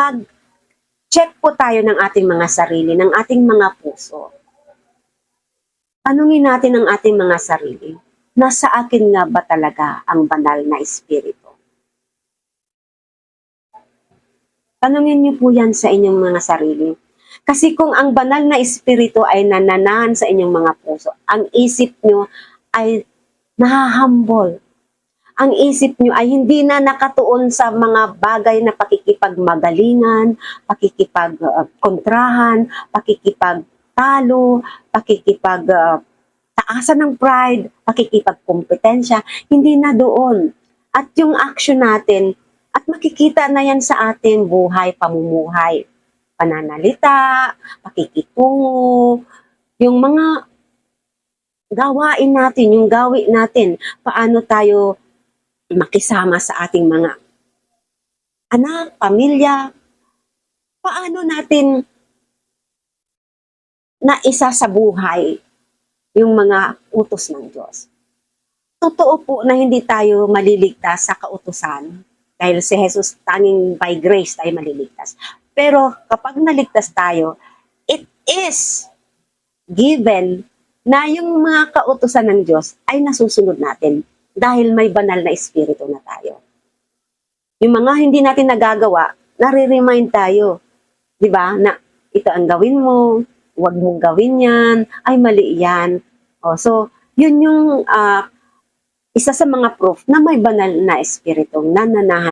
mag-check po tayo ng ating mga sarili, ng ating mga puso. Tanungin natin ang ating mga sarili, nasa akin nga ba talaga ang banal na espiritu? Tanungin niyo po yan sa inyong mga sarili. Kasi kung ang banal na espiritu ay nananahan sa inyong mga puso, ang isip niyo ay nahahambol. Ang isip nyo ay hindi na nakatuon sa mga bagay na pakikipagmagalingan, pakikipagkontrahan, pakikipagtalo, pakikipagtaasan ng pride, pakikipagkompetensya. Hindi na doon. At yung action natin, at makikita na yan sa ating buhay, pamumuhay, pananalita, pakikitungo, yung mga gawain natin, yung gawi natin, paano tayo makisama sa ating mga anak, pamilya, paano natin naisa sa buhay yung mga utos ng Diyos. Totoo po na hindi tayo maliligtas sa kautusan dahil si Jesus tanging by grace tayo maliligtas. Pero kapag naligtas tayo, it is given na yung mga kautusan ng Diyos ay nasusunod natin dahil may banal na espiritu na tayo. Yung mga hindi natin nagagawa, nare-remind tayo. Di ba? Na ito ang gawin mo, huwag mong gawin yan, ay mali yan. So, yun yung isa sa mga proof na may banal na espiritu nananahan